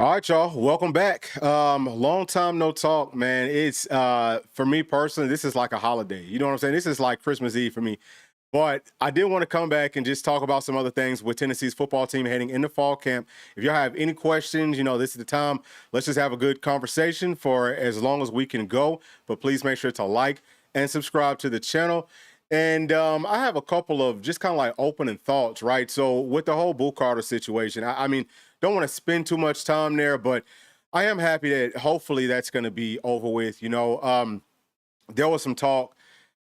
All right, y'all. Welcome back. Long time no talk, man. It's for me personally, this is like a holiday. You know what I'm saying? This is like Christmas Eve for me. But I did want to come back and just talk about some other things with Tennessee's football team heading into fall camp. If y'all have any questions, this is the time. Let's just have a good conversation for as long as we can go. But please make sure to like and subscribe to the channel. And I have a couple of just kind of like opening thoughts, right? So with the whole Bull Carter situation, I mean, don't want to spend too much time there, but I am happy that hopefully that's going to be over with. There was some talk,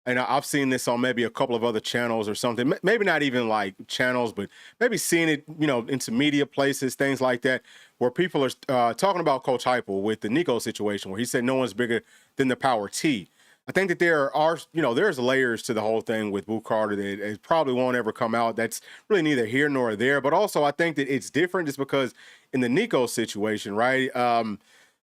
and I've seen this on maybe a couple of other channels or something. Maybe not even like channels, but maybe seeing it, into media places, things like that, where people are talking about Coach Heupel with the Nico situation, where he said no one's bigger than the power T. I think that there are, there's layers to the whole thing with Bull Carter that it probably won't ever come out. That's really neither here nor there. But also, I think that it's different just because in the Nico situation, right? I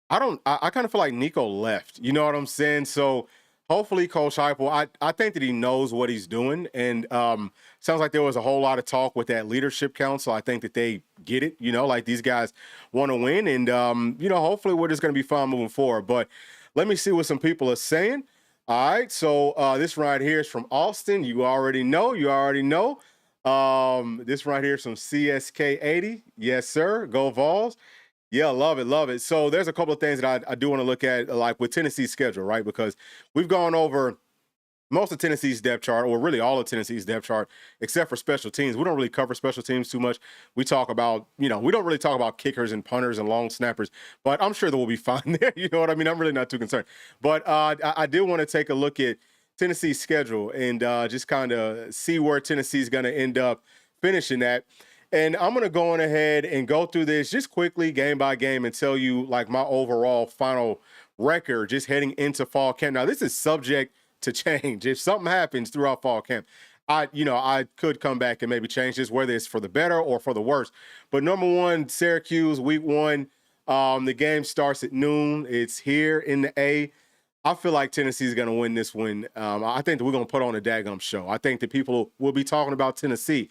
kind of feel like Nico left. You know what I'm saying? So hopefully, Coach Heupel, I think that he knows what he's doing. And sounds like there was a whole lot of talk with that leadership council. I think that they get it. Like these guys want to win. And, hopefully we're just going to be fine moving forward. But let me see what some people are saying. All right, so this right here is from Austin. You already know. This right here is from CSK80. Yes, sir. Go Vols. Yeah, love it. So there's a couple of things that I do want to look at, like with Tennessee's schedule, right? Because we've gone over most of Tennessee's depth chart, or really all of Tennessee's depth chart, except for special teams. We don't really cover special teams too much. We talk about, we don't really talk about kickers and punters and long snappers, but I'm sure that we'll be fine there. You know what I mean? I'm really not too concerned. But I do want to take a look at Tennessee's schedule and just kind of see where Tennessee's going to end up finishing at. And I'm going to go on ahead and go through this just quickly, game by game, and tell you like my overall final record just heading into fall camp. Now, this is subject to change. If something happens throughout fall camp, I could come back and maybe change this, whether it's for the better or for the worse. But number one, Syracuse, week one, the game starts at noon. It's here in the A. I feel like Tennessee's going to win this one. I think that we're going to put on a daggum show. I think that people will be talking about Tennessee.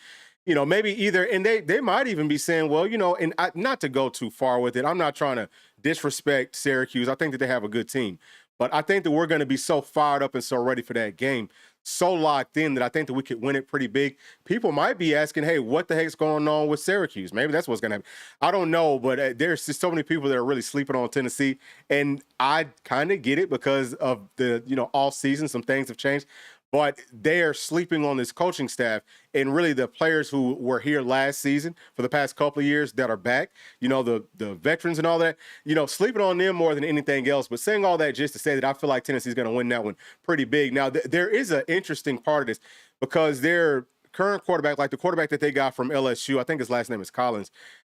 Maybe either, and they might even be saying, well, and not to go too far with it. I'm not trying to disrespect Syracuse. I think that they have a good team. But I think that we're going to be so fired up and so ready for that game, so locked in that I think that we could win it pretty big. People might be asking, hey, what the heck's going on with Syracuse? Maybe that's what's going to happen. I don't know, but there's just so many people that are really sleeping on Tennessee. And I kind of get it because of the, all season, some things have changed. But they are sleeping on this coaching staff and really the players who were here last season for the past couple of years that are back, the veterans and all that, sleeping on them more than anything else. But saying all that just to say that I feel like Tennessee's going to win that one pretty big. Now, there is an interesting part of this because their current quarterback, like the quarterback that they got from LSU, I think his last name is Collins.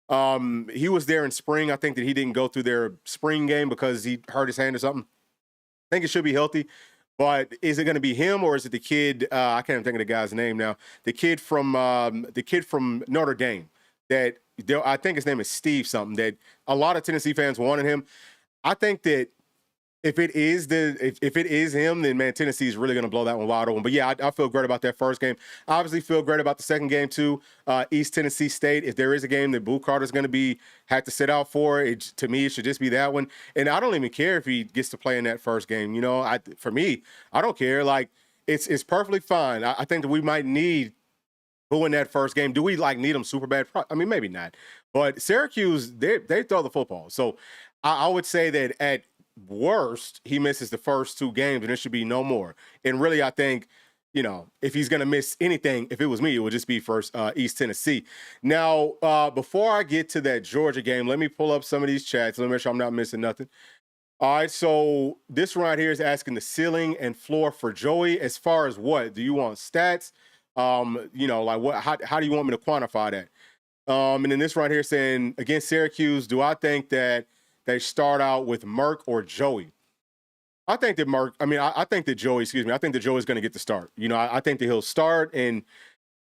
He was there in spring. I think that he didn't go through their spring game because he hurt his hand or something. I think it should be healthy. But is it going to be him or is it the kid? I can't even think of the guy's name now. The kid from Notre Dame. That I think his name is Steve something. That a lot of Tennessee fans wanted him. I think that if it is him, then man, Tennessee is really going to blow that one wide open. But yeah, I feel great about that first game. I obviously feel great about the second game too. East Tennessee State. If there is a game that Bull Carter's going to have to sit out for, to me, it should just be that one. And I don't even care if he gets to play in that first game. For me, I don't care. Like it's perfectly fine. I think that we might need who in that first game. Do we need them super bad? I mean, maybe not. But Syracuse, they throw the football. So I would say that at worst, he misses the first two games, and there should be no more. And really, I think, if he's going to miss anything, if it was me, it would just be first East Tennessee. Now, before I get to that Georgia game, let me pull up some of these chats. Let me make sure I'm not missing nothing. All right, so this right here is asking the ceiling and floor for Joey. As far as what? Do you want stats? What? How do you want me to quantify that? And then this right here saying, against Syracuse, do I think that they start out with Merck or Joey? I think that I think that Joey, I think that Joey's going to get the start. I think that he'll start and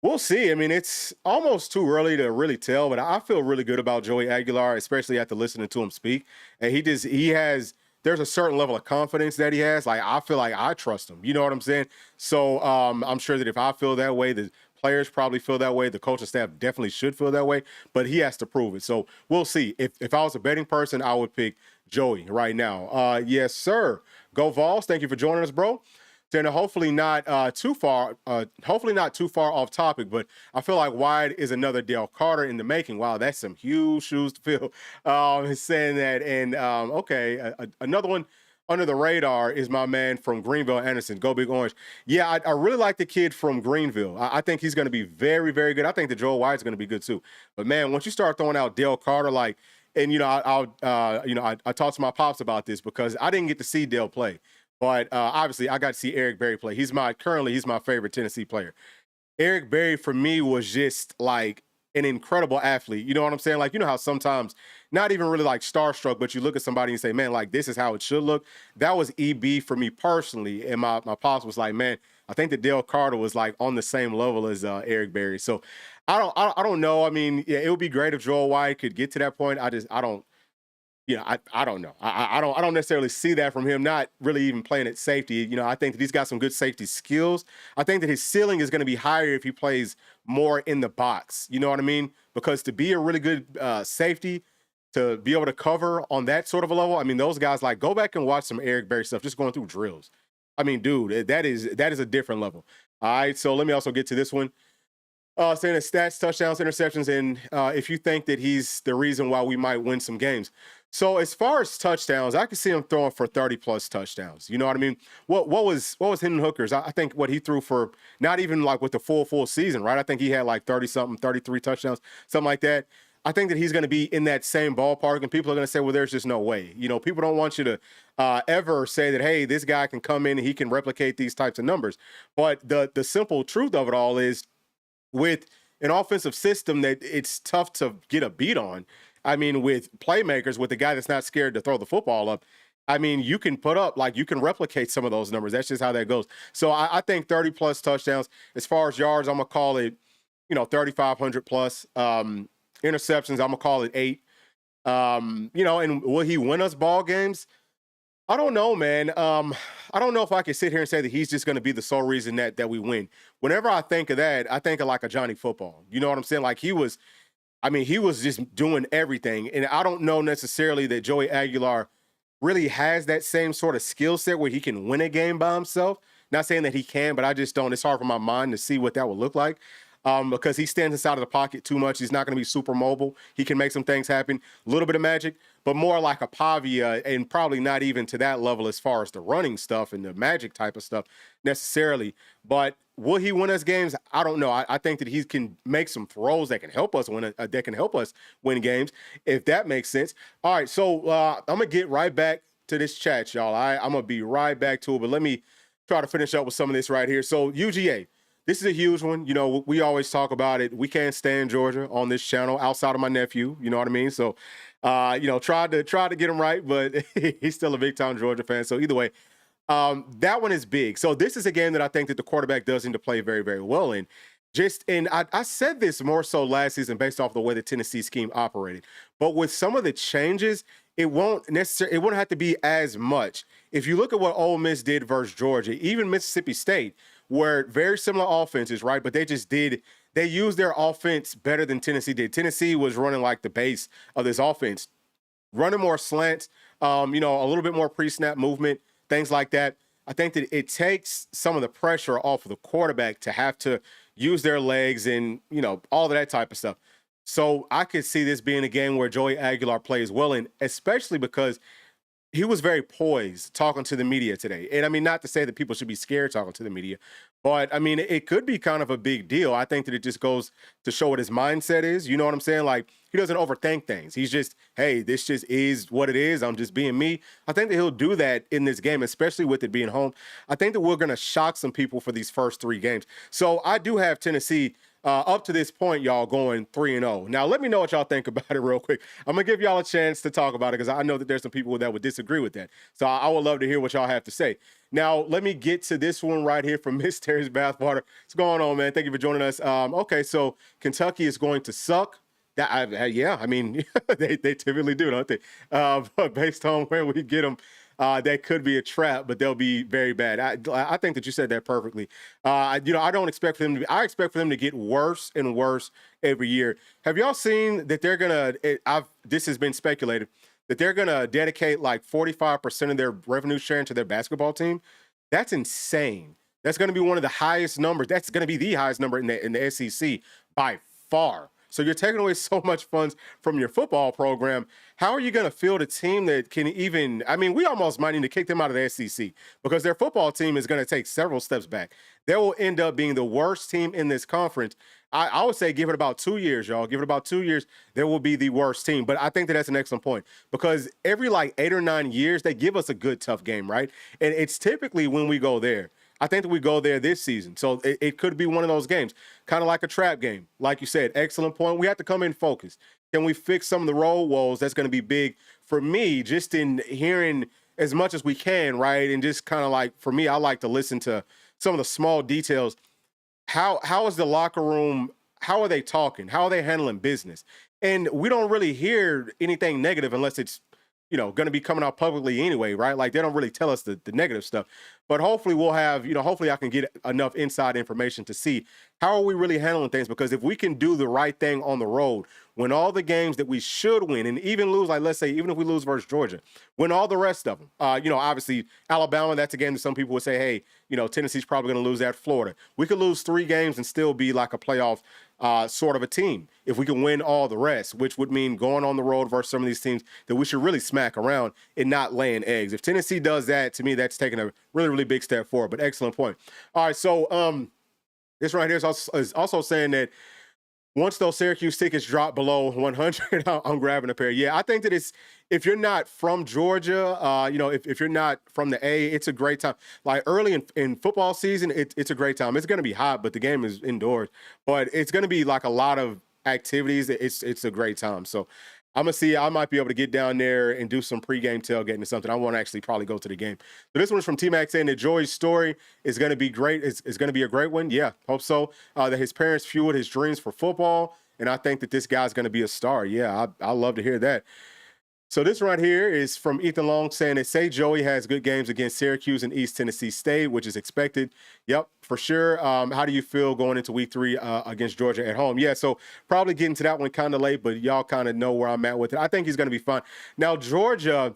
we'll see. I mean, it's almost too early to really tell, but I feel really good about Joey Aguilar, especially after listening to him speak. And there's a certain level of confidence that he has. Like, I feel like I trust him. You know what I'm saying? So I'm sure that if I feel that way, the players probably feel that way. The coaching staff definitely should feel that way, but he has to prove it. So we'll see. If I was a betting person, I would pick Joey right now. Yes, sir. Go Vols. Thank you for joining us, bro. Then hopefully not too far off topic, but I feel like Wyatt is another Dale Carter in the making. Wow, that's some huge shoes to fill. Saying that, and okay, another one under the radar is my man from Greenville, Anderson. Go Big Orange. Yeah, I really like the kid from Greenville. I think he's going to be very, very good. I think that Joel Wyatt's going to be good too. But man, once you start throwing out Dale Carter, like, and I talked to my pops about this because I didn't get to see Dale play. But obviously, I got to see Eric Berry play. He's my favorite Tennessee player. Eric Berry, for me, was just like an incredible athlete. You know what I'm saying? Like, you know how sometimes, not even really like starstruck, but you look at somebody and say, man, like, this is how it should look. That was EB for me personally. And my pops was like, man, I think that Dale Carter was like on the same level as Eric Berry. So I don't know. I mean, yeah, it would be great if Joel Wyatt could get to that point. I don't. I don't know. I don't necessarily see that from him, not really even playing at safety. You know, I think that he's got some good safety skills. I think that his ceiling is going to be higher if he plays more in the box. You know what I mean? Because to be a really good safety, to be able to cover on that sort of a level, I mean, those guys, like, go back and watch some Eric Berry stuff, just going through drills. I mean, dude, that is a different level. All right, so let me also get to this one. Saying that stats, touchdowns, interceptions, and if you think that he's the reason why we might win some games. So as far as touchdowns, I can see him throwing for 30+ touchdowns. You know what I mean? What was Hendon Hooker's? I think what he threw for, not even like with the full season, right? I think he had like 30-something, 33 touchdowns, something like that. I think that he's going to be in that same ballpark, and people are going to say, well, there's just no way. You know, people don't want you to ever say that, hey, this guy can come in and he can replicate these types of numbers. But the simple truth of it all is, with an offensive system that it's tough to get a beat on, I mean, with playmakers, with a guy that's not scared to throw the football up, I mean, you can put up, like, you can replicate some of those numbers. That's just how that goes. So I think 30+ touchdowns. As far as yards, I'm going to call it, 3,500 plus. Interceptions, I'm going to call it 8. And will he win us ball games? I don't know, man. I don't know if I can sit here and say that he's just going to be the sole reason that we win. Whenever I think of that, I think of like a Johnny Football. You know what I'm saying? Like, he was just doing everything. And I don't know necessarily that Joey Aguilar really has that same sort of skill set where he can win a game by himself. Not saying that he can, but I just don't. It's hard for my mind to see what that would look like. Because he stands inside of the pocket too much. He's not going to be super mobile. He can make some things happen. A little bit of magic, but more like a Pavia, and probably not even to that level as far as the running stuff and the magic type of stuff necessarily. But will he win us games? I don't know. I think that he can make some throws that can help us win games, if that makes sense. All right, so I'm going to get right back to this chat, y'all. I'm going to be right back to it, but let me try to finish up with some of this right here. So UGA. This is a huge one. You know, we always talk about it. We can't stand Georgia on this channel outside of my nephew. You know what I mean? So, tried to get him right, but he's still a big-time Georgia fan. So either way, that one is big. So this is a game that I think that the quarterback does need to play very, very well in. I said this more so last season based off the way the Tennessee scheme operated. But with some of the changes, it won't have to be as much. If you look at what Ole Miss did versus Georgia, even Mississippi State, were very similar offenses, right? But they used their offense better than Tennessee did. Tennessee was running like the base of this offense, running more slants, a little bit more pre-snap movement, things like that. I think that it takes some of the pressure off of the quarterback to have to use their legs and, all of that type of stuff. So I could see this being a game where Joey Aguilar plays well in, especially because he was very poised talking to the media today. And I mean, not to say that people should be scared talking to the media, but I mean, it could be kind of a big deal. I think that it just goes to show what his mindset is. You know what I'm saying? Like, he doesn't overthink things. He's just, hey, this just is what it is. I'm just being me. I think that he'll do that in this game, especially with it being home. I think that we're going to shock some people for these first 3 games. So I do have Tennessee up to this point, y'all, going 3-0. Now, let me know what y'all think about it real quick. I'm going to give y'all a chance to talk about it because I know that there's some people that would disagree with that. So I would love to hear what y'all have to say. Now, let me get to this one right here from Miss Terry's Bathwater. What's going on, man? Thank you for joining us. Okay, so Kentucky is going to suck. Yeah, I mean, they typically do, don't they? But based on where we get them, that could be a trap, but they'll be very bad. I think that you said that perfectly. I don't expect for them to be. I expect for them to get worse and worse every year. Have y'all seen that they're gonna? This has been speculated that they're gonna dedicate like 45% of their revenue sharing to their basketball team. That's insane. That's going to be one of the highest numbers. That's going to be the highest number in the SEC by far. So you're taking away so much funds from your football program. How are you going to field a team that can even, I mean, we almost might need to kick them out of the SEC because their football team is going to take several steps back. They will end up being the worst team in this conference. I would say give it about 2 years, y'all. Give it about 2 years, they will be the worst team. But I think that's an excellent point because every like 8 or 9 years, they give us a good, tough game, right? And it's typically when we go there. I think that we go there this season. So it could be one of those games, kind of like a trap game. Like you said, excellent point. We have to come in focused. Can we fix some of the road woes? That's going to be big for me, just in hearing as much as we can, right? And just kind of like, for me, I like to listen to some of the small details. How is the locker room? How are they talking? How are they handling business? And we don't really hear anything negative unless it's, going to be coming out publicly anyway, right? Like they don't really tell us the negative stuff. But hopefully we'll have, hopefully I can get enough inside information to see how are we really handling things. Because if we can do the right thing on the road, win all the games that we should win, and even lose, like let's say, even if we lose versus Georgia, win all the rest of them. Obviously Alabama, that's a game that some people would say, hey, Tennessee's probably going to lose at Florida. We could lose 3 games and still be like a playoff sort of a team if we can win all the rest, which would mean going on the road versus some of these teams that we should really smack around and not laying eggs. If Tennessee does that, to me, that's taking a really, really big step forward. But excellent point. All right, so this right here is also saying that once those Syracuse tickets drop below 100, I'm grabbing a pair. Yeah, I think that if you're not from Georgia, if you're not from the A, it's a great time. Like early in football season, it's a great time. It's going to be hot, but the game is indoors. But it's going to be like a lot of activities. It's a great time. So I'm going to see. I might be able to get down there and do some pregame tailgating or something. I want to actually probably go to the game. So this one's from T-Mac saying that Joey's story is going to be great. It's going to be a great one. Yeah, hope so. That his parents fueled his dreams for football. And I think that this guy's going to be a star. Yeah, I love to hear that. So this right here is from Ethan Long saying that say Joey has good games against Syracuse and East Tennessee State, which is expected. Yep, for sure. How do you feel going into week 3 against Georgia at home? Yeah, so probably getting to that one kind of late, but y'all kind of know where I'm at with it. I think he's going to be fine. Now, Georgia,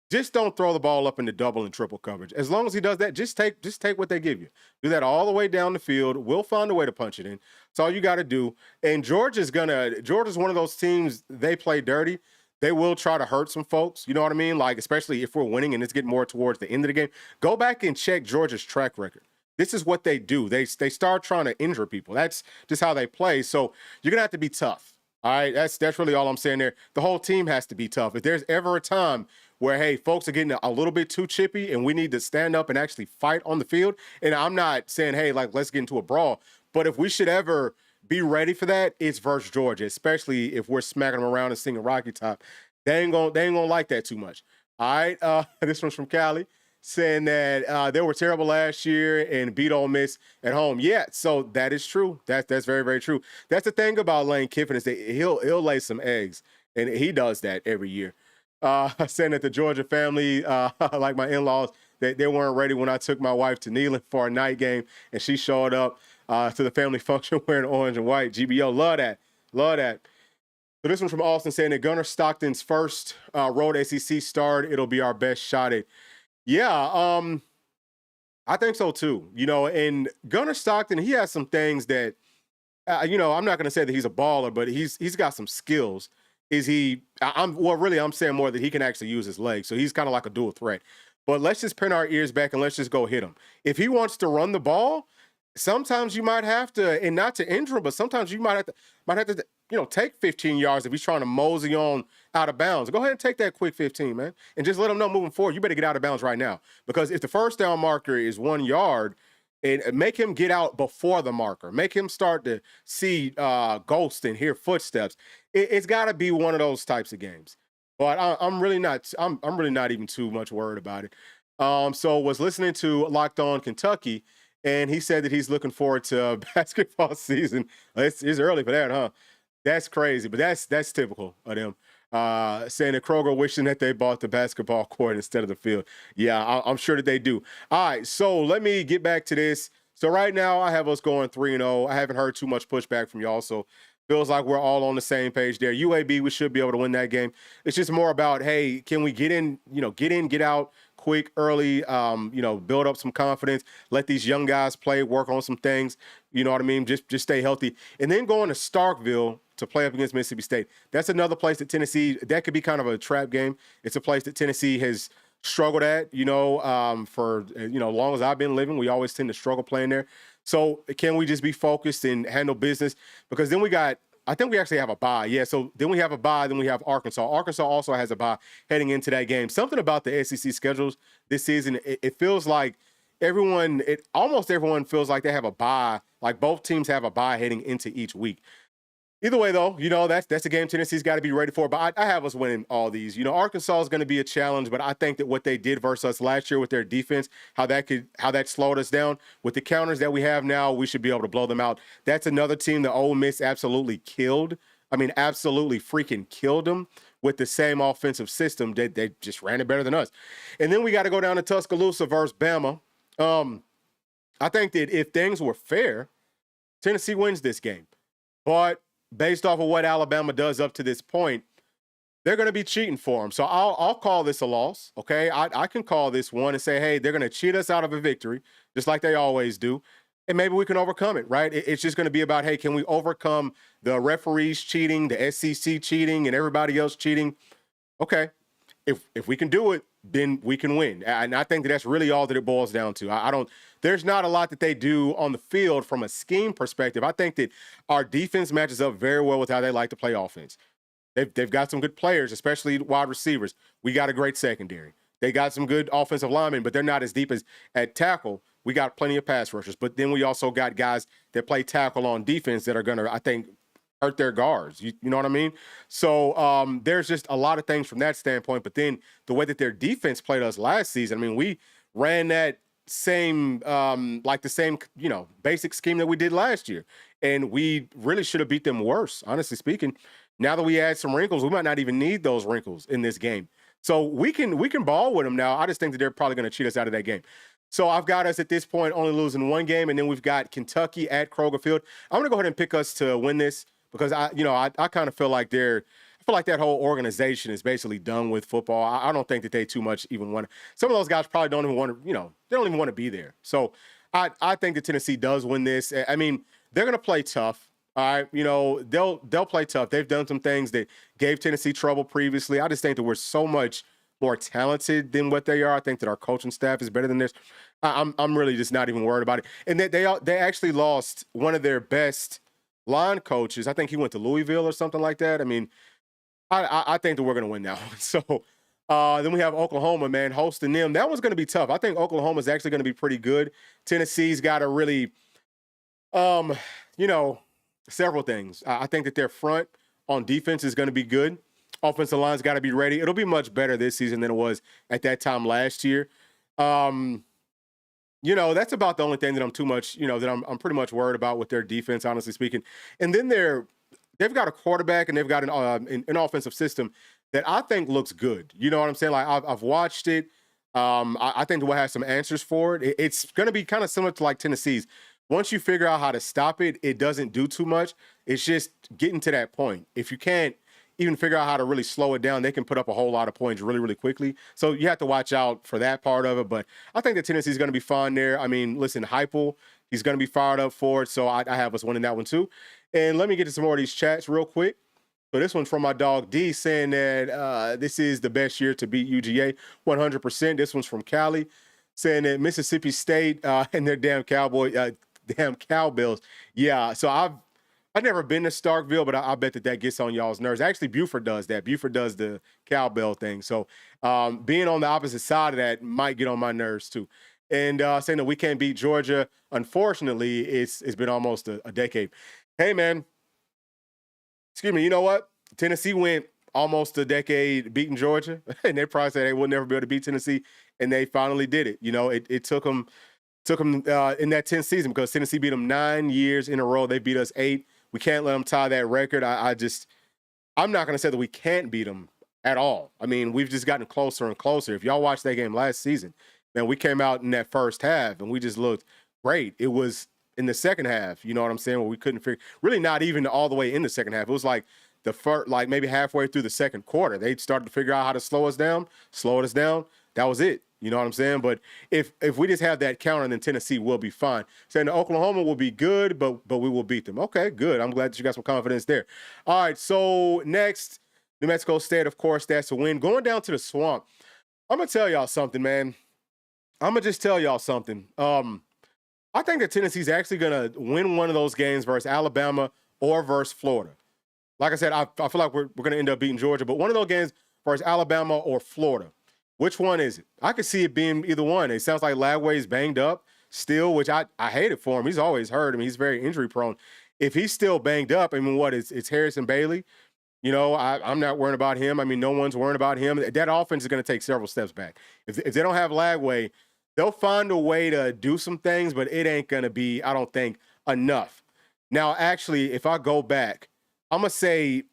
just don't throw the ball up into double and triple coverage. As long as he does that, just take what they give you. Do that all the way down the field. We'll find a way to punch it in. That's all you got to do. And Georgia's one of those teams, they play dirty. They will try to hurt some folks. You know what I mean? Like, especially if we're winning and it's getting more towards the end of the game. Go back and check Georgia's track record. This is what they do. They start trying to injure people. That's just how they play. So you're going to have to be tough. All right, that's really all I'm saying there. The whole team has to be tough. If there's ever a time where, hey, folks are getting a little bit too chippy and we need to stand up and actually fight on the field, and I'm not saying, hey, like, let's get into a brawl, but if we should ever be ready for that, it's versus Georgia, especially if we're smacking them around and singing Rocky Top. They ain't gonna like that too much. All right, this one's from Cali, saying that they were terrible last year and beat Ole Miss at home. Yeah, so that is true. That's very, very true. That's the thing about Lane Kiffin is that he'll lay some eggs, and he does that every year. Saying that the Georgia family, like my in-laws, they weren't ready when I took my wife to Neyland for a night game, and she showed up to the family function wearing orange and white. GBO, love that. Love that. So this one's from Austin saying that Gunnar Stockton's first road SEC start, it'll be our best shot at. Yeah, I think so too. And Gunnar Stockton, he has some things that, I'm not going to say that he's a baller, but he's got some skills. I'm saying more that he can actually use his legs. So he's kind of like a dual threat. But let's just pin our ears back and let's just go hit him. If he wants to run the ball, sometimes you might have to, and not to injure him, but sometimes you might have to, take 15 yards if he's trying to mosey on out of bounds. Go ahead and take that quick 15, man, and just let him know moving forward, you better get out of bounds right now. Because if the first down marker is 1 yard, and make him get out before the marker, make him start to see ghosts and hear footsteps. It's got to be one of those types of games. But I'm really not even too much worried about it. So was listening to Locked On Kentucky, and he said that he's looking forward to basketball season. It's early for that, huh? That's crazy, but that's typical of them. Saying that Kroger wishing that they bought the basketball court instead of the field. Yeah, I'm sure that they do. All right, so let me get back to this. So right now I have us going 3-0. I haven't heard too much pushback from y'all, so feels like we're all on the same page there. UAB, we should be able to win that game. It's just more about, hey, can we get in, get out quick, early, build up some confidence, let these young guys play, work on some things, you know what I mean? Just stay healthy. And then going to Starkville to play up against Mississippi State. That's another place that Tennessee, that could be kind of a trap game. It's a place that Tennessee has struggled at, for, long as I've been living. We always tend to struggle playing there. So can we just be focused and handle business? Because then I think we actually have a bye. Yeah, so then we have a bye, then we have Arkansas. Arkansas also has a bye heading into that game. Something about the SEC schedules this season, it feels like almost everyone feels like they have a bye, like both teams have a bye heading into each week. Either way, though, that's a game Tennessee's got to be ready for. But I have us winning all these. Arkansas is going to be a challenge, but I think that what they did versus us last year with their defense, how that slowed us down with the counters that we have now, we should be able to blow them out. That's another team that Ole Miss absolutely killed. I mean, absolutely freaking killed them with the same offensive system. They just ran it better than us. And then we got to go down to Tuscaloosa versus Bama. I think that if things were fair, Tennessee wins this game. But based off of what Alabama does up to this point, they're going to be cheating for them. So I'll call this a loss, okay? I can call this one and say, hey, they're going to cheat us out of a victory, just like they always do, and maybe we can overcome it, right? It's just going to be about, hey, can we overcome the referees cheating, the SEC cheating, and everybody else cheating? Okay, if we can do it, then we can win. And I think that's really all that it boils down to. There's not a lot that they do on the field from a scheme perspective. I think that our defense matches up very well with how they like to play offense. They've got some good players, especially wide receivers. We got a great secondary. They got some good offensive linemen, but they're not as deep as at tackle. We got plenty of pass rushers, but then we also got guys that play tackle on defense that are going to, I think, hurt their guards. You know what I mean? So there's just a lot of things from that standpoint. But then the way that their defense played us last season, I mean, we ran that same, basic scheme that we did last year. And we really should have beat them worse, honestly speaking. Now that we add some wrinkles, we might not even need those wrinkles in this game. So we can ball with them now. I just think that they're probably going to cheat us out of that game. So I've got us at this point only losing one game, and then we've got Kentucky at Kroger Field. I'm going to go ahead and pick us to win this because I kind of feel like that whole organization is basically done with football. I don't think that they too much even want to. Some of those guys probably don't even want to, they don't even want to be there. So I think that Tennessee does win this. I mean, they're going to play tough. All right, they'll play tough. They've done some things that gave Tennessee trouble previously. I just think that we're so much more talented than what they are. I think that our coaching staff is better than this. I'm really just not even worried about it. And they actually lost one of their best line coaches. I think he went to Louisville or something like that. I mean, I think that we're going to win now. So then we have Oklahoma, man, hosting them. That one's going to be tough. I think Oklahoma's actually going to be pretty good. Tennessee's got to really, several things. I think that their front on defense is going to be good. Offensive line's got to be ready. It'll be much better this season than it was at that time last year. That's about the only thing that I'm too much, that I'm pretty much worried about with their defense, honestly speaking. And then they've got a quarterback and they've got an offensive system that I think looks good. You know what I'm saying? Like I've watched it. I think we'll have some answers for it. It's going to be kind of similar to like Tennessee's. Once you figure out how to stop it, it doesn't do too much. It's just getting to that point. If you can't even figure out how to really slow it down, they can put up a whole lot of points really, really quickly. So you have to watch out for that part of it. But I think that Tennessee's going to be fine there. I mean, listen, Heupel, he's going to be fired up for it. So I have us winning that one too. And let me get to some more of these chats real quick. So this one's from my dog D saying that this is the best year to beat UGA, 100%. This one's from Cali saying that Mississippi State and their damn Cowbells. Yeah, so I've never been to Starkville, but I bet that gets on y'all's nerves. Actually, Buford does that. Buford does the cowbell thing. So being on the opposite side of that might get on my nerves too. And saying that we can't beat Georgia, unfortunately, it's been almost a decade. Hey, man, excuse me, you know what? Tennessee went almost a decade beating Georgia, and they probably said they would never be able to beat Tennessee, and they finally did it. It took them in that 10th season because Tennessee beat them 9 years in a row. They beat us 8. We can't let them tie that record. I'm not going to say that we can't beat them at all. I mean, we've just gotten closer and closer. If y'all watched that game last season, man, we came out in that first half and we just looked great. It was in the second half, you know what I'm saying, where we couldn't figure, really not even all the way in the second half. It was like the first, like maybe halfway through the second quarter, they started to figure out how to slow us down. That was it. You know what I'm saying? But if we just have that counter, then Tennessee will be fine. Saying Oklahoma will be good, but we will beat them. Okay, good. I'm glad that you got some confidence there. All right, so next, New Mexico State, of course, that's a win. Going down to the Swamp, I'm gonna tell y'all something, man. I'm gonna just tell y'all something. I think that Tennessee's actually gonna win one of those games versus Alabama or versus Florida. Like I said, I feel like we're going to end up beating Georgia, but one of those games versus Alabama or Florida. Which one is it? I could see it being either one. It sounds like Lagway's banged up still, which I hate it for him. He's always hurt. I mean, he's very injury prone. If he's still banged up, I mean, it's Harrison Bailey. You know, I'm not worrying about him. I mean, no one's worrying about him. That offense is going to take several steps back. If they don't have Lagway, they'll find a way to do some things, but it ain't going to be, I don't think, enough. Now, actually, if I go back, I'm going to say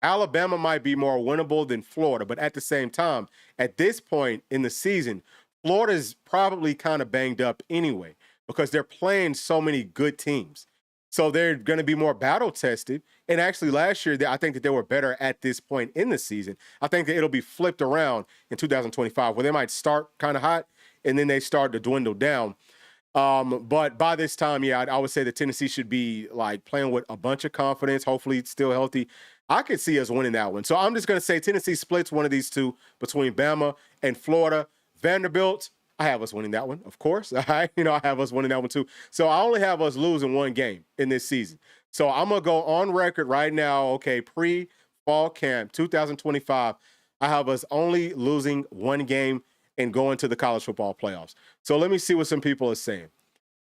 Alabama might be more winnable than Florida, but at the same time, at this point in the season, Florida's probably kind of banged up anyway because they're playing so many good teams. So they're going to be more battle tested. And actually last year, I think that they were better at this point in the season. I think that it'll be flipped around in 2025 where they might start kind of hot and then they start to dwindle down. But by this time, yeah, I would say that Tennessee should be like playing with a bunch of confidence. Hopefully it's still healthy. I could see us winning that one. So I'm just going to say Tennessee splits one of these two between Bama and Florida. Vanderbilt, I have us winning that one, of course. I have us winning that one too. So I only have us losing one game in this season. So I'm going to go on record right now, okay, pre-fall camp 2025, I have us only losing one game and going to the college football playoffs. So let me see what some people are saying.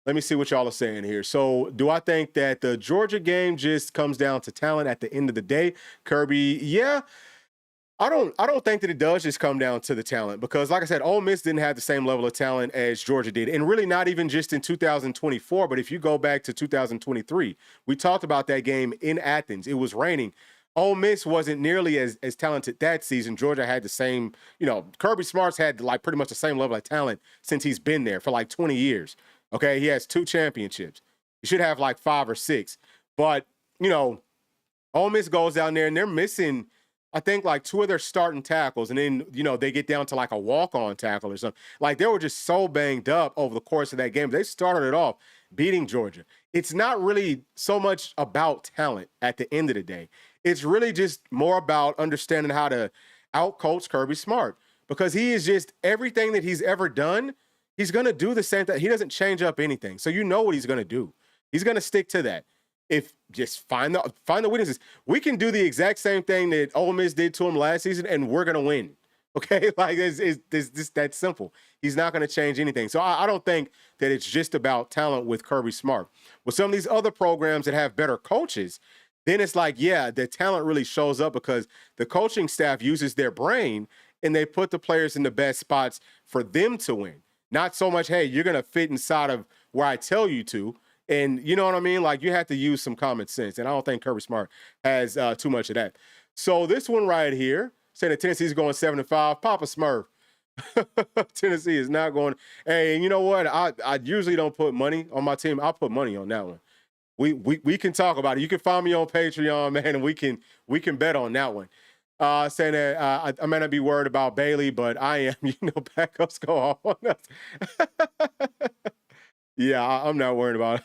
Let me see what y'all are saying here. So do I think that the Georgia game just comes down to talent at the end of the day? Kirby, yeah. I don't think that it does just come down to the talent because, like I said, Ole Miss didn't have the same level of talent as Georgia did. And really not even just in 2024, but if you go back to 2023, we talked about that game in Athens. It was raining. Ole Miss wasn't nearly as talented that season. Georgia had the same, Kirby Smart's had like pretty much the same level of talent since he's been there for like 20 years. Okay, he has 2 championships. He should have like 5 or 6. But, Ole Miss goes down there and they're missing, I think, like 2 of their starting tackles. And then, they get down to like a walk-on tackle or something. Like they were just so banged up over the course of that game. They started it off beating Georgia. It's not really so much about talent at the end of the day. It's really just more about understanding how to out-coach Kirby Smart because he is just everything that he's ever done. He's going to do the same thing. He doesn't change up anything. So you know what he's going to do. He's going to stick to that. If just find the weaknesses. We can do the exact same thing that Ole Miss did to him last season, and we're going to win. Okay? Like, it's just that simple. He's not going to change anything. So I don't think that it's just about talent with Kirby Smart. With some of these other programs that have better coaches, then it's like, yeah, the talent really shows up because the coaching staff uses their brain and they put the players in the best spots for them to win. Not so much, hey, you're going to fit inside of where I tell you to. And you know what I mean? Like, you have to use some common sense. And I don't think Kirby Smart has too much of that. So this one right here, saying that Tennessee's going 7-5, Papa Smurf. Tennessee is not going. Hey, and you know what? I usually don't put money on my team. I'll put money on that one. We can talk about it. You can find me on Patreon, man, and we can bet on that one. Saying that I may not be worried about Bailey, but I am. Backups go off on us. Yeah, I'm not worried about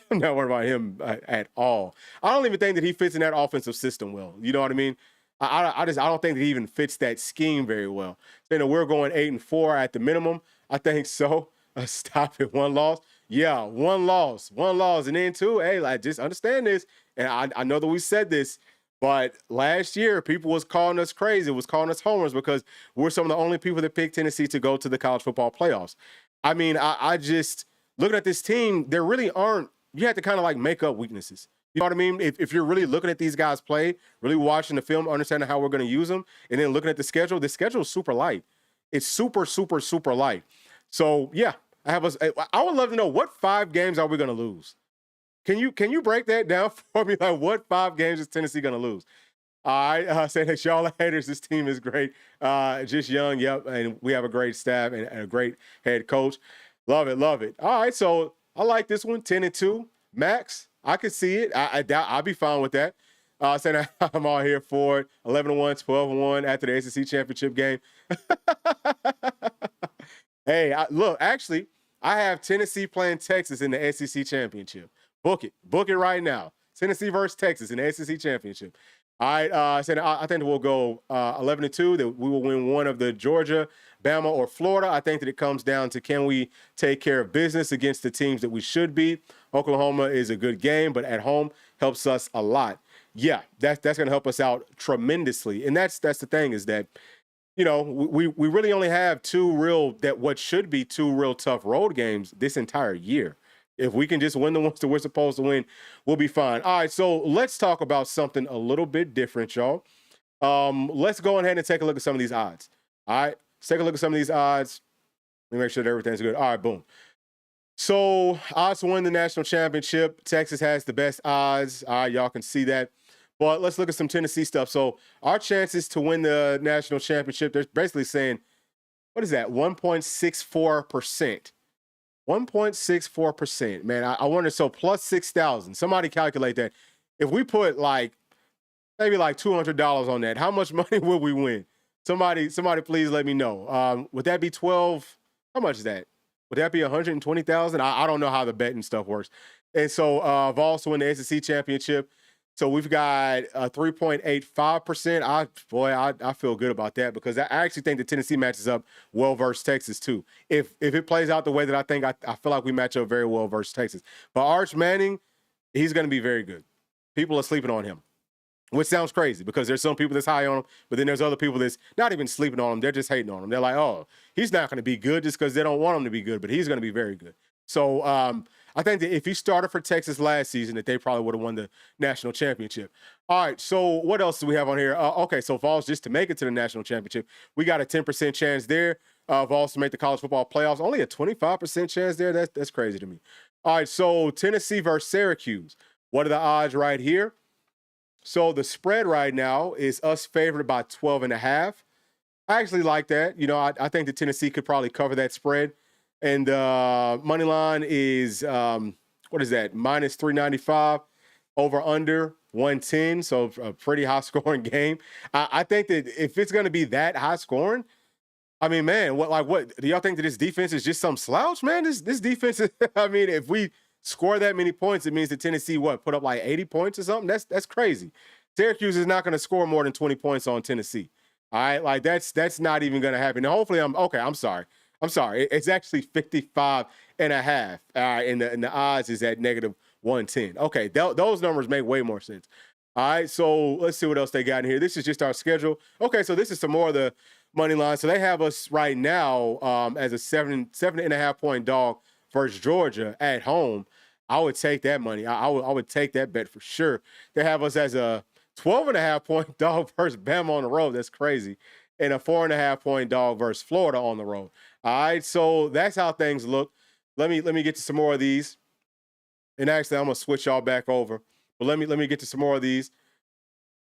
him at all. I don't even think that he fits in that offensive system well. You know what I mean? I don't think that he even fits that scheme very well. Saying that we're going 8-4 at the minimum. I think so. Stop it. 1 loss. Yeah, 1 loss. 1 loss. And then 2, hey, like, just understand this. And I know that we said this, but last year people was calling us crazy. Was calling us homers because we're some of the only people that picked Tennessee to go to the college football playoffs. I mean, I just, looking at this team, there really aren't, you have to kind of like make up weaknesses. You know what I mean? If you're really looking at these guys play, really watching the film, understanding how we're going to use them, and then looking at the schedule is super light. It's super, super, super light. So, yeah, I would love to know, what 5 games are we going to lose? Can you break that down for me? Like, what 5 games is Tennessee going to lose? All right, saying that y'all are haters. This team is great. Just young, yep, and we have a great staff and a great head coach. Love it, love it. All right, so I like this one. 10-2, max. I could see it. I'll be fine with that. Saying I'm all here for it. 11-1, 12-1 after the SEC championship game. Hey, look, actually, I have Tennessee playing Texas in the SEC championship. Book it right now. Tennessee versus Texas in the SEC championship. All right, I think that we'll go 11-2. That we will win one of the Georgia, Bama, or Florida. I think that it comes down to, can we take care of business against the teams that we should beat? Oklahoma is a good game, but at home helps us a lot. Yeah, that's going to help us out tremendously. And that's the thing, is that, you know, we really only have what should be two real tough road games this entire year. If we can just win the ones that we're supposed to win, we'll be fine. All right, so let's talk about something a little bit different, y'all. Let's go ahead and take a look at some of these odds. All right, let's take a look at some of these odds. Let me make sure that everything's good. All right, boom. So odds to win the national championship, Texas has the best odds. All right, y'all can see that. But let's look at some Tennessee stuff. So our chances to win the national championship, they're basically saying, what is that? 1.64%. 1.64%. Man, I wonder, so plus 6,000. Somebody calculate that. If we put maybe $200 on that, how much money would we win? Somebody please let me know. Would that be 12? How much is that? Would that be 120,000? I don't know how the betting stuff works. And so Vols to win the SEC championship. So we've got 3.85%. I feel good about that, because I actually think that Tennessee matches up well versus Texas too. If it plays out the way that I think, I feel like we match up very well versus Texas. But Arch Manning, he's going to be very good. People are sleeping on him, which sounds crazy, because there's some people that's high on him, but then there's other people that's not even sleeping on him. They're just hating on him. They're like, oh, he's not going to be good just because they don't want him to be good, but he's going to be very good. So I think that if he started for Texas last season, that they probably would have won the national championship. All right, so what else do we have on here? Okay, so Vols, just to make it to the national championship, we got a 10% chance there. Vols to make the college football playoffs, only a 25% chance there. That's crazy to me. All right, so Tennessee versus Syracuse. What are the odds right here? So the spread right now is us favored by 12.5. I actually like that. You know, I think that Tennessee could probably cover that spread. And money line is, what is that, minus 395, over under 110. So a pretty high scoring game. I think that if it's going to be that high scoring, I mean, man, what do y'all think that this defense is just some slouch, man? This defense is, I mean, if we score that many points, it means that Tennessee, put up 80 points or something? That's crazy. Syracuse is not going to score more than 20 points on Tennessee. All right, that's not even going to happen. And hopefully, I'm sorry. It's actually 55.5. All right, and the odds is at negative 110. Okay, those numbers make way more sense. All right, so let's see what else they got in here. This is just our schedule. Okay, so this is some more of the money line. So they have us right now as a 7.5 point dog versus Georgia at home. I would take that money. I would take that bet for sure. They have us as a 12.5 point dog versus Bama on the road. That's crazy. And a 4.5 point dog versus Florida on the road. All right, so that's how things look. Let me get to some more of these. And actually, I'm gonna switch y'all back over. But let me get to some more of these.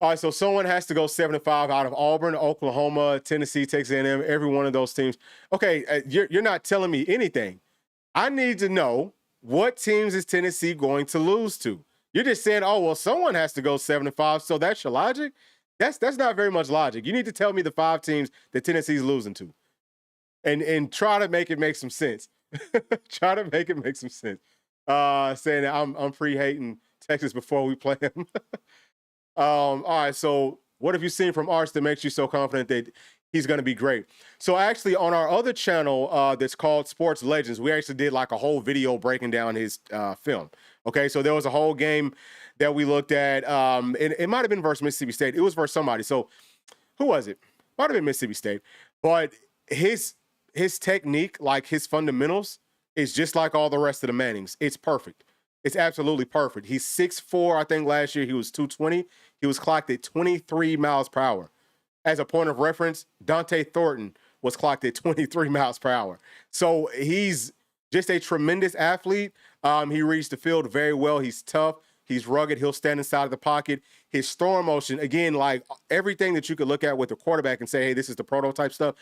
All right, so someone has to go 7-5 out of Auburn, Oklahoma, Tennessee, Texas A&M, every one of those teams. Okay, you're not telling me anything. I need to know, what teams is Tennessee going to lose to? You're just saying, oh, well, someone has to go 7-5, so that's your logic? That's not very much logic. You need to tell me the 5 teams that Tennessee's losing to. And try to make it make some sense. Try to make it make some sense. Saying that I'm pre-hating Texas before we play them. All right, so what have you seen from Arch that makes you so confident that he's going to be great? So actually, on our other channel that's called Sports Legends, we actually did like a whole video breaking down his film. Okay, so there was a whole game that we looked at. It might have been versus Mississippi State. It was versus somebody. So who was it? Might have been Mississippi State. But his technique, like his fundamentals, is just like all the rest of the Mannings. It's perfect. It's absolutely perfect. He's 6'4". I think last year he was 220. He was clocked at 23 miles per hour. As a point of reference, Dante Thornton was clocked at 23 miles per hour. So he's just a tremendous athlete. He reads the field very well. He's tough. He's rugged. He'll stand inside of the pocket. His throwing motion, again, like everything that you could look at with the quarterback and say, hey, this is the prototype stuff.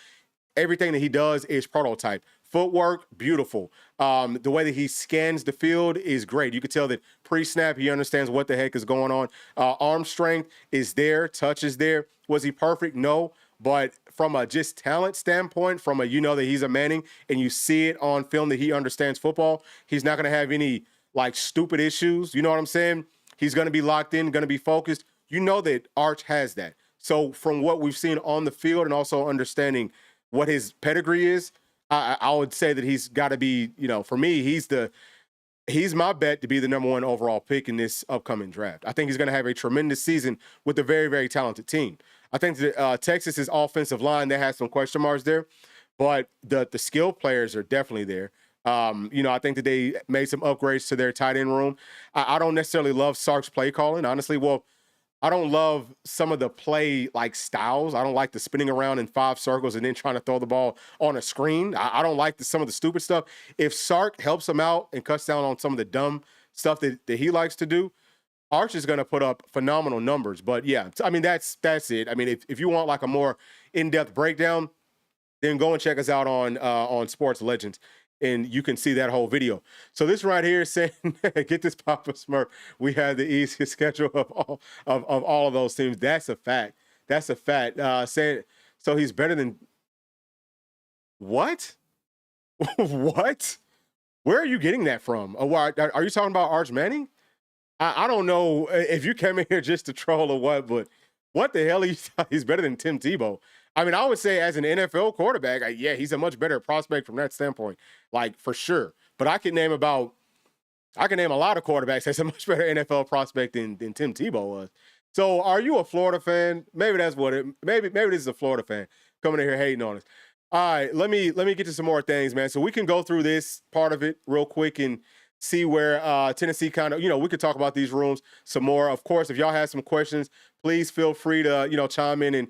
Everything that he does is prototype. Footwork, beautiful. The way that he scans the field is great. You can tell that pre-snap, he understands what the heck is going on. Arm strength is there. Touch is there. Was he perfect? No. But from a just talent standpoint, from a, you know that he's a Manning and you see it on film that he understands football, he's not going to have any like stupid issues. You know what I'm saying? He's going to be locked in, going to be focused. You know that Arch has that. So from what we've seen on the field and also understanding what his pedigree is, I would say that he's got to be, you know, for me, he's my bet to be the #1 overall pick in this upcoming draft. I think he's going to have a tremendous season with a very, very talented team. I think that Texas's offensive line, they has some question marks there, but the skill players are definitely there. You know, I think that they made some upgrades to their tight end room. I don't necessarily love Sark's play calling, honestly. Well, I don't love some of the play like styles. I don't like the spinning around in 5 circles and then trying to throw the ball on a screen. I don't like some of the stupid stuff. If Sark helps him out and cuts down on some of the dumb stuff that he likes to do, Arch is going to put up phenomenal numbers. But yeah, I mean, that's it. I mean, if you want like a more in-depth breakdown, then go and check us out on Sports Legends, and you can see that whole video. So this right here is saying, get this Papa Smurf. We have the easiest schedule of all of those teams. That's a fact. That's a fact. Saying so he's better than what? What? Where are you getting that from? Are you talking about Arch Manning? I don't know if you came in here just to troll or what, but what the hell? He's better than Tim Tebow. I mean, I would say as an NFL quarterback, yeah, he's a much better prospect from that standpoint, like for sure. But I can name a lot of quarterbacks that's a much better NFL prospect than Tim Tebow was. So, are you a Florida fan? Maybe that's what it. Maybe this is a Florida fan coming in here hating on us. All right, let me get to some more things, man. So we can go through this part of it real quick and see where Tennessee kind of, you know, we could talk about these rooms some more. Of course, if y'all have some questions, please feel free to, you know, chime in and,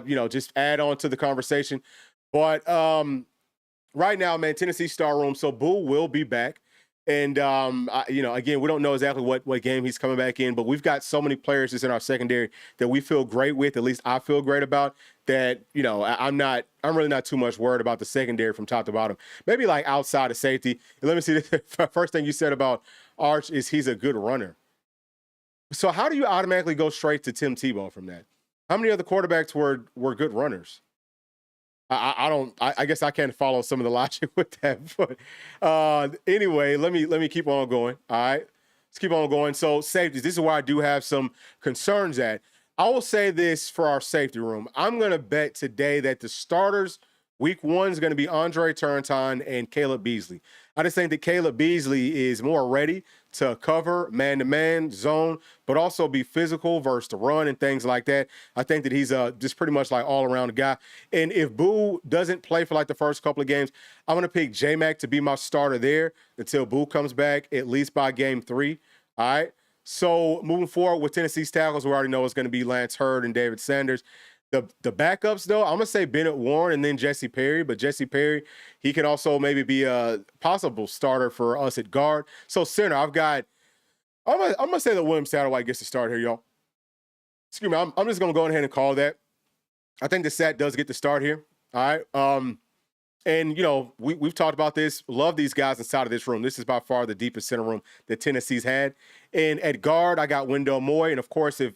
you know, just add on to the conversation. But right now, man, Tennessee Star Room. So Boo will be back. And, you know, again, we don't know exactly what game he's coming back in, but we've got so many players just in our secondary that we feel great with, at least I feel great about, that, you know, I'm really not too much worried about the secondary from top to bottom. Maybe like outside of safety. And let me see, the first thing you said about Arch is he's a good runner. So how do you automatically go straight to Tim Tebow from that? How many other quarterbacks were good runners? I guess I can't follow some of the logic with that, but anyway, let me keep on going. All right, let's keep on going. So safeties, this is where I do have some concerns at. I will say this for our safety room. I'm going to bet today that the starters week 1 is going to be Andre Turrentine and Caleb Beasley. I just think that Caleb Beasley is more ready to cover man-to-man, zone, but also be physical versus the run and things like that. I think that he's just pretty much like all-around guy. And if Boo doesn't play for like the first couple of games, I'm going to pick J-Mac to be my starter there until Boo comes back, at least by game 3. All right? So moving forward with Tennessee's tackles, we already know it's going to be Lance Hurd and David Sanders. The backups, though, I'm going to say Bennett Warren and then Jesse Perry. But Jesse Perry, he can also maybe be a possible starter for us at guard. So center, I'm going to say that William Satterwhite gets to start here, y'all. Excuse me, I'm just going to go ahead and call that. I think the Sat does get to start here. All right. And, you know, we've talked about this. Love these guys inside of this room. This is by far the deepest center room that Tennessee's had. And at guard, I got Wendell Moy. And, of course, if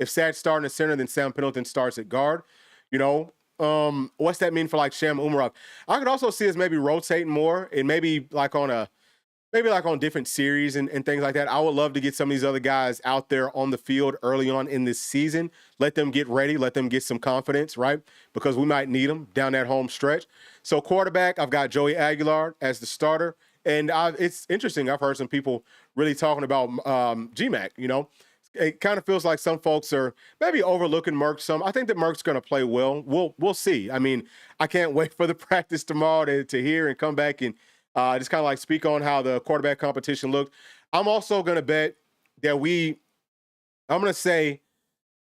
Sat's starting at center, then Sam Pendleton starts at guard. You know, what's that mean for, like, Sham Umarov? I could also see us maybe rotating more and maybe on different series and things like that. I would love to get some of these other guys out there on the field early on in this season. Let them get ready. Let them get some confidence, right? Because we might need them down that home stretch. So quarterback, I've got Joey Aguilar as the starter. And it's interesting. I've heard some people really talking about GMAC, you know. It kind of feels like some folks are maybe overlooking Merck some. I think that Merck's going to play well. We'll see. I mean, I can't wait for the practice tomorrow to hear and come back and just kind of like speak on how the quarterback competition looked. I'm also going to bet that I'm going to say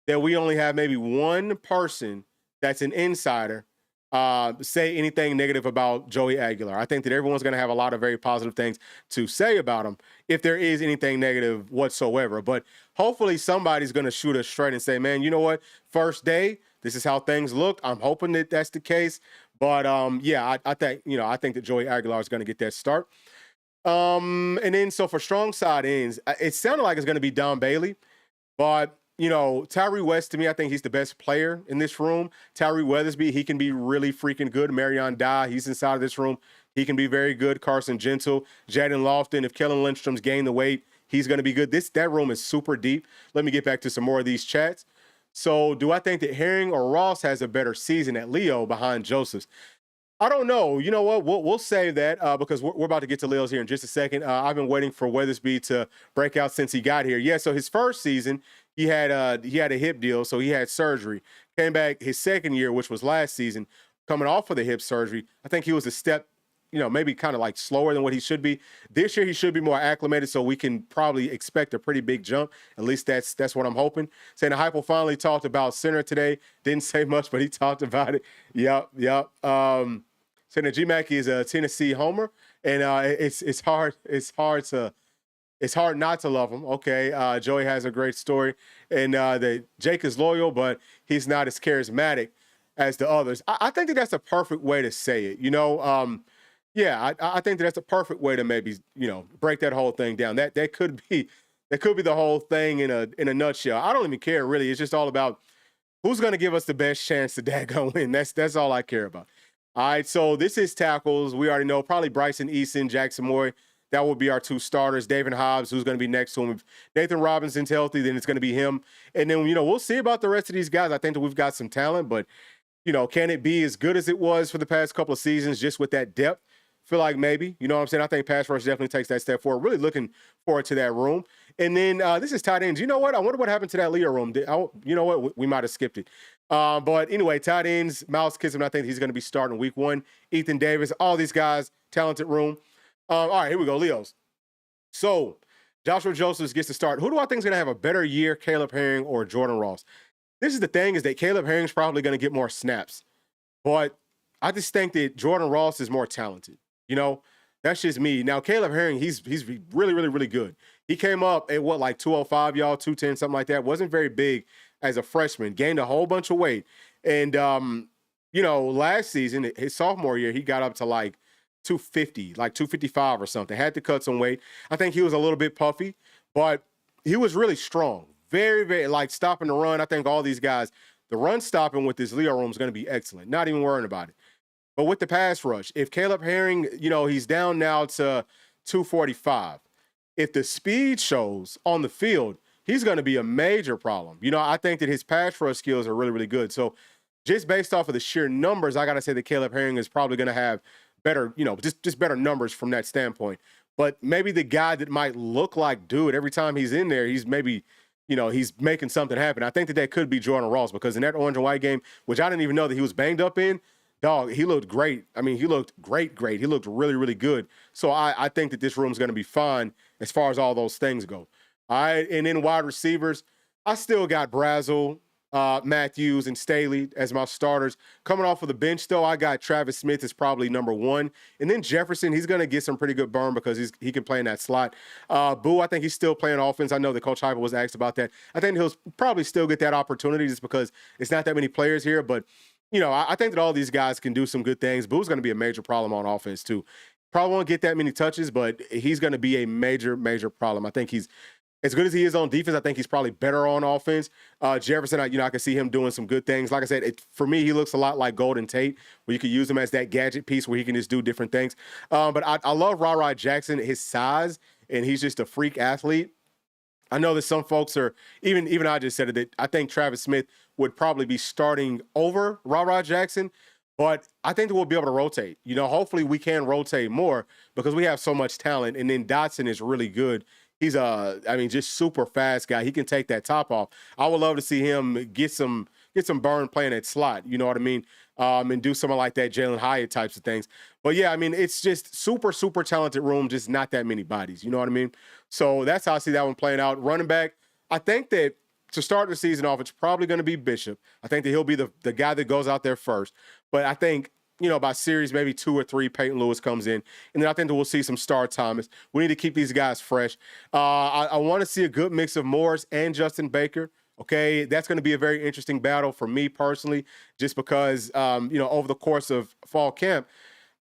that we only have maybe one person that's an insider say anything negative about Joey Aguilar. I think that everyone's going to have a lot of very positive things to say about him if there is anything negative whatsoever. But hopefully somebody's going to shoot us straight and say, man, you know what? First day, this is how things look. I'm hoping that that's the case. But yeah, I think, I think that Joey Aguilar is going to get that start. And then so for strong side ends, it sounded like it's going to be Don Bailey, but Tyree West, to me, I think he's the best player in this room. Tyree Weathersby, he can be really freaking good. Marion Dye, he's inside of this room. He can be very good. Carson Gentle, Jaden Lofton. If Kellen Lindstrom's gained the weight, he's going to be good. That room is super deep. Let me get back to some more of these chats. So do I think that Herring or Ross has a better season at Leo behind Joseph's? I don't know. You know what? We'll save that because we're about to get to Leo's here in just a second. I've been waiting for Weathersby to break out since he got here. Yeah, so his first season, he had a hip deal, so he had surgery. Came back his second year, which was last season, coming off of the hip surgery. I think he was a step, maybe kind of like slower than what he should be. This year, he should be more acclimated, so we can probably expect a pretty big jump. At least that's what I'm hoping. Saying the Hypo finally talked about center today. Didn't say much, but he talked about it. Yep. Saying that G-Mac is a Tennessee homer, and it's hard not to love him. Okay, Joey has a great story, and that Jake is loyal, but he's not as charismatic as the others. I think that's a perfect way to say it. Yeah, I think that's a perfect way to maybe break that whole thing down. That could be the whole thing in a nutshell. I don't even care really. It's just all about who's going to give us the best chance to daggone win. That's all I care about. All right, so this is tackles. We already know probably Bryson Eason, Jackson Moy. That will be our two starters. David Hobbs, who's going to be next to him. If Nathan Robinson's healthy, then it's going to be him. And then, we'll see about the rest of these guys. I think that we've got some talent, but, can it be as good as it was for the past couple of seasons just with that depth? Feel like maybe. You know what I'm saying? I think pass rush definitely takes that step forward. Really looking forward to that room. And then this is tight ends. You know what? I wonder what happened to that Leo room. You know what? We might have skipped it. But anyway, tight ends, Miles Kissam, I think he's going to be starting week 1. Ethan Davis, all these guys, talented room. All right, here we go, Leos. So Joshua Josephs gets to start. Who do I think is going to have a better year, Caleb Herring or Jordan Ross? This is the thing, is that Caleb Herring's probably going to get more snaps. But I just think that Jordan Ross is more talented. That's just me. Now, Caleb Herring, he's really, really, really good. He came up at 205, y'all, 210, something like that. Wasn't very big as a freshman. Gained a whole bunch of weight. And, last season, his sophomore year, he got up to 250, 255 or something. Had to cut some weight. I think he was a little bit puffy, but he was really strong. Very, very, stopping the run. I think all these guys, the run stopping with this Leo room is going to be excellent. Not even worrying about it. But with the pass rush, if Caleb Herring, he's down now to 245. If the speed shows on the field, he's going to be a major problem. I think that his pass rush skills are really, really good. So just based off of the sheer numbers, I got to say that Caleb Herring is probably going to have better, just better numbers from that standpoint. But maybe the guy that might look like dude every time he's in there, he's maybe, he's making something happen. I think that could be Jordan Ross, because in that orange and white game, which I didn't even know that he was banged up in, dog, he looked great. I mean, he looked great. He looked really, really good. So I think that this room's going to be fine as far as all those things go. All right, and then wide receivers, I still got Brazel, Matthews, and Staley as my starters. Coming off of the bench, though, I got Travis Smith as probably number 1. And then Jefferson, he's going to get some pretty good burn because he can play in that slot. Boo, I think he's still playing offense. I know that Coach Hyper was asked about that. I think he'll probably still get that opportunity just because it's not that many players here, but I think that all these guys can do some good things. Boo's going to be a major problem on offense, too. Probably won't get that many touches, but he's going to be a major, major problem. I think he's, as good as he is on defense, I think he's probably better on offense. Jefferson, I can see him doing some good things. Like I said, for me, he looks a lot like Golden Tate, where you could use him as that gadget piece where he can just do different things. But I love Ra Jackson, his size, and he's just a freak athlete. I know that some folks are, even I just said it, that I think Travis Smith would probably be starting over Ra Jackson, but I think that we'll be able to rotate. Hopefully we can rotate more because we have so much talent. And then Dotson is really good. He's just super fast guy. He can take that top off. I would love to see him get some burn playing at slot. You know what I mean? And do something like that, Jalen Hyatt types of things. But yeah, it's just super, super talented room, just not that many bodies. You know what I mean? So that's how I see that one playing out. Running back, I think that to start the season off, it's probably going to be Bishop. I think that he'll be the guy that goes out there first. But I think, by series maybe 2 or 3, Peyton Lewis comes in. And then I think that we'll see some start time. We need to keep these guys fresh. I want to see a good mix of Morris and Justin Baker. Okay, that's going to be a very interesting battle for me personally, just because, over the course of fall camp,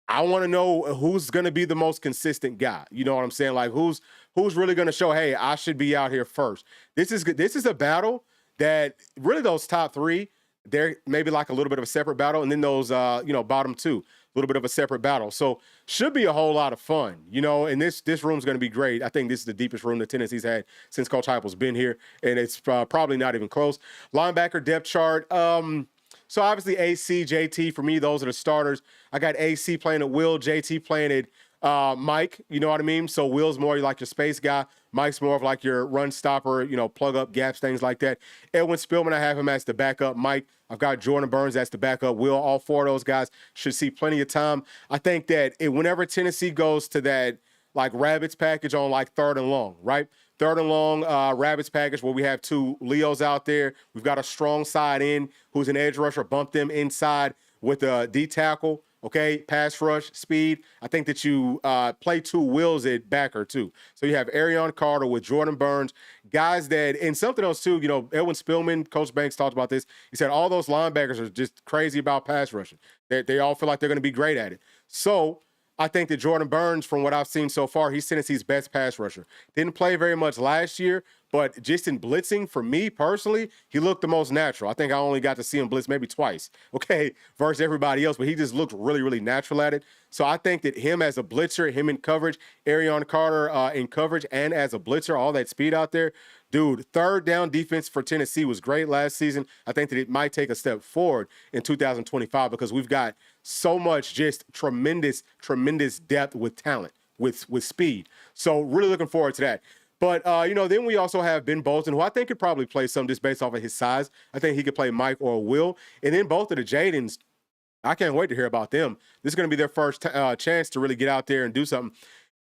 I want to know who's going to be the most consistent guy. You know what I'm saying? Like who's really going to show, hey, I should be out here first. This is a battle that really those top 3, they're maybe like a little bit of a separate battle, and then those bottom 2, a little bit of a separate battle. So should be a whole lot of fun, and this room's going to be great. I think this is the deepest room that Tennessee's had since Coach Heupel's been here, and it's probably not even close. Linebacker depth chart. So obviously AC, JT, for me, those are the starters. I got AC playing at Will, JT playing at Mike, you know what I mean? So Will's more like your space guy. Mike's more of like your run stopper, plug up gaps, things like that. Edwin Spillman, I have him as the backup. Mike, I've got Jordan Burns as the backup. Will, all 4 of those guys should see plenty of time. I think that whenever Tennessee goes to that like Rabbits package on like 3rd and long, right? 3rd and long Rabbits package where we have 2 Leos out there. We've got a strong side end who's an edge rusher. Bump them inside with a D tackle. Okay, pass rush, speed. I think that you play 2 Wills at backer too. So you have Arion Carter with Jordan Burns, guys that, and something else too, Edwin Spillman, Coach Banks talked about this. He said all those linebackers are just crazy about pass rushing. They all feel like they're going to be great at it. So I think that Jordan Burns, from what I've seen so far, he's Tennessee's best pass rusher. Didn't play very much last year, but just in blitzing, for me personally, he looked the most natural. I think I only got to see him blitz maybe twice, okay, versus everybody else, but he just looked really, really natural at it. So I think that him as a blitzer, him in coverage, Arion Carter in coverage, and as a blitzer, all that speed out there, dude, 3rd down defense for Tennessee was great last season. I think that it might take a step forward in 2025 because we've got so much just tremendous depth with talent, with speed. So really looking forward to that. But, then we also have Ben Bolton, who I think could probably play some just based off of his size. I think he could play Mike or Will. And then both of the Jadens, I can't wait to hear about them. This is going to be their first chance to really get out there and do something.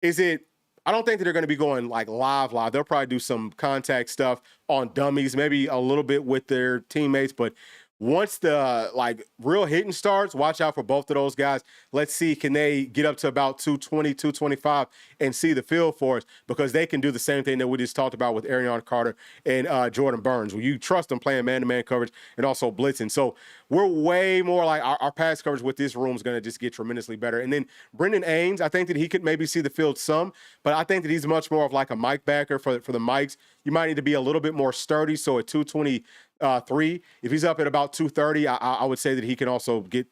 I don't think that they're going to be going like live. They'll probably do some contact stuff on dummies, maybe a little bit with their teammates. But once the real hitting starts, watch out for both of those guys. Let's see, can they get up to about 220, 225 and see the field for us? Because they can do the same thing that we just talked about with Arion Carter and Jordan Burns, where you trust them playing man-to-man coverage and also blitzing. So we're way more like our pass coverage with this room is going to just get tremendously better. And then Brendan Ains, I think that he could maybe see the field some, but I think that he's much more of like a Mike backer for the Mikes. You might need to be a little bit more sturdy. So at 223, if he's up at about 230, I would say that he can also get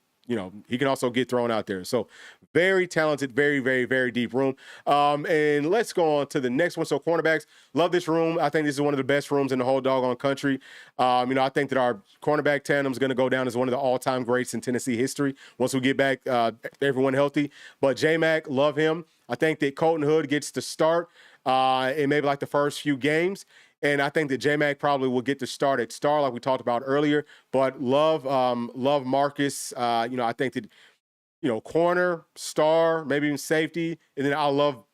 thrown out there. So very talented, very, very, very deep room. And let's go on to the next one. So cornerbacks, love this room. I think this is one of the best rooms in the whole doggone country. I think that our cornerback tandem is going to go down as one of the all-time greats in Tennessee history once we get back everyone healthy. But J-Mac, love him. I think that Colton Hood gets to start in maybe like the first few games. And I think that J-Mac probably will get to start at star like we talked about earlier. But love Marcus. I think that, corner, star, maybe even safety. And then I love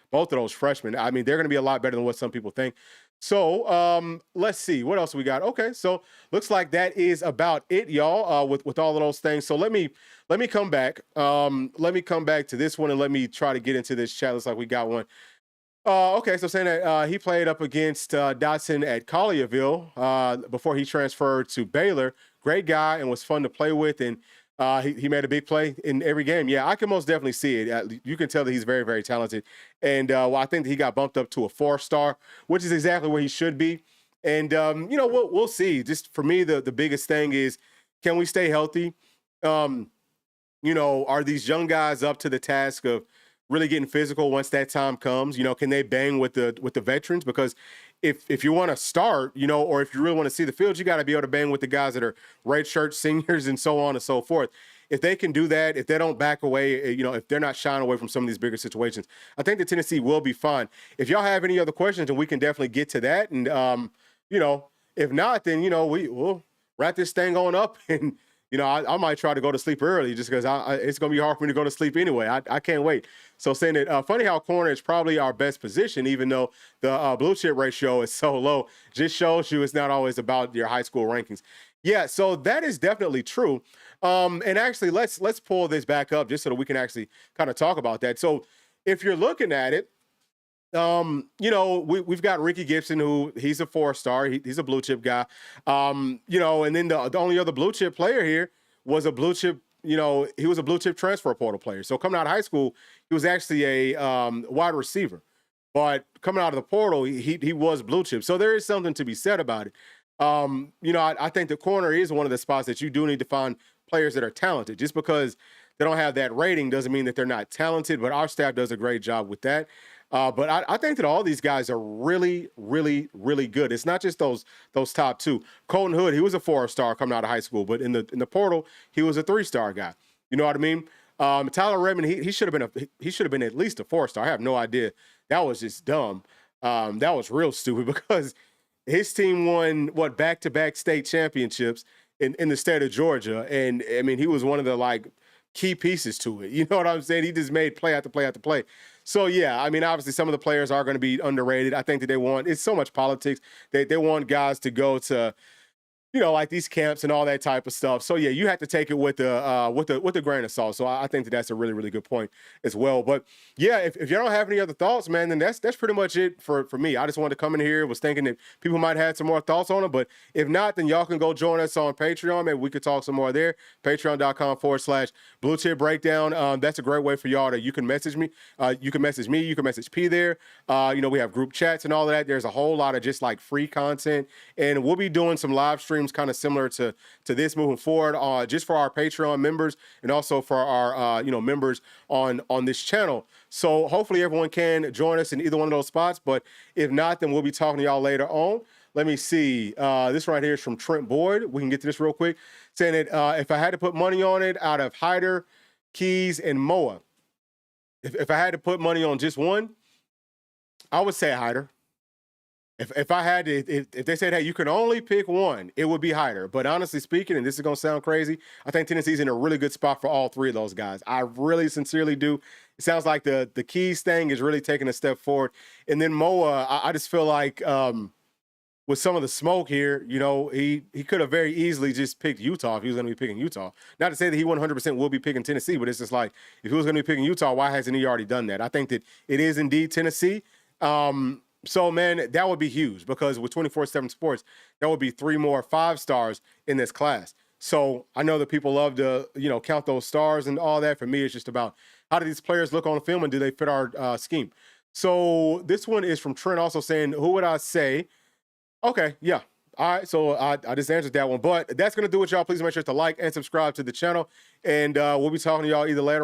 both of those freshmen. I mean, they're going to be a lot better than what some people think. So let's see. What else we got? Okay, so looks like that is about it, y'all, with all of those things. So let me come back. Let me come back to this one and let me try to get into this chat. Looks like we got one. Okay, so saying that he played up against Dotson at Collierville before he transferred to Baylor. Great guy and was fun to play with, and he made a big play in every game. Yeah, I can most definitely see it. You can tell that he's very, very talented. And I think that he got bumped up to a 4-star, which is exactly where he should be. And, we'll see. Just for me, the biggest thing is, can we stay healthy? Are these young guys up to the task of really getting physical once that time comes? Can they bang with the veterans? Because if you want to start, or if you really want to see the field, you got to be able to bang with the guys that are redshirt seniors and so on and so forth. If they can do that, if they don't back away, if they're not shying away from some of these bigger situations, I think that Tennessee will be fine. If y'all have any other questions, then we can definitely get to that. And, if not, then, we'll wrap this thing on up and I might try to go to sleep early just because it's going to be hard for me to go to sleep anyway. I can't wait. So saying that, funny how corner is probably our best position, even though the blue chip ratio is so low, just shows you it's not always about your high school rankings. Yeah, so that is definitely true. And actually, let's pull this back up just so that we can actually kind of talk about that. So if you're looking at it, we've got Ricky Gibson, who he's a 4-star. He's a blue chip guy. And then the only other blue chip player here was a blue chip. He was a blue chip transfer portal player. So coming out of high school, he was actually a wide receiver. But coming out of the portal, he was blue chip. So there is something to be said about it. I think the corner is one of the spots that you do need to find players that are talented. Just because they don't have that rating doesn't mean that they're not talented. But our staff does a great job with that. But I think that all these guys are really, really, really good. It's not just those top two. Colton Hood, he was a 4-star coming out of high school, but in the portal, he was a 3-star guy. You know what I mean? Tyler Redmond, he should have been at least a 4-star. I have no idea. That was just dumb. That was real stupid because his team won back-to-back state championships in the state of Georgia, and I mean he was one of the key pieces to it. You know what I'm saying? He just made play after play after play. So, yeah, I mean, obviously some of the players are going to be underrated. I think that it's so much politics. They want guys to go to, these camps and all that type of stuff. So, yeah, you have to take it with a grain of salt. So I think that that's a really, really good point as well. But, yeah, if you don't have any other thoughts, man, then that's pretty much it for me. I just wanted to come in here, was thinking that people might have some more thoughts on it. But if not, then y'all can go join us on Patreon. Maybe we could talk some more there. Patreon.com/Bluechip Breakdown. That's a great way for y'all you can message me. You can message me. You can message P there. We have group chats and all of that. There's a whole lot of just free content. And we'll be doing some live streams kind of similar to this moving forward, just for our Patreon members and also for our members on this channel. So hopefully everyone can join us in either one of those spots. But if not, then we'll be talking to y'all later on. Let me see. This right here is from Trent Boyd. We can get to this real quick. Saying that if I had to put money on it out of Hyder, Keys, and Moa, if I had to put money on just one, I would say Hyder. If I had to, if they said, hey, you can only pick one, it would be Hyder. But honestly speaking, and this is going to sound crazy, I think Tennessee's in a really good spot for all three of those guys. I really sincerely do. It sounds like the Keys thing is really taking a step forward. And then Moa, I just feel like with some of the smoke here, he could have very easily just picked Utah if he was going to be picking Utah. Not to say that he 100% will be picking Tennessee, but it's just like, if he was going to be picking Utah, why hasn't he already done that? I think that it is indeed Tennessee. So, man, that would be huge because with 24/7 Sports, that would be 3 more 5-stars in this class. So I know that people love to, count those stars and all that. For me, it's just about how do these players look on the film and do they fit our scheme? So this one is from Trent also saying, who would I say? Okay, yeah. All right, so I just answered that one. But that's going to do it, y'all. Please make sure to like and subscribe to the channel. And we'll be talking to y'all either later on.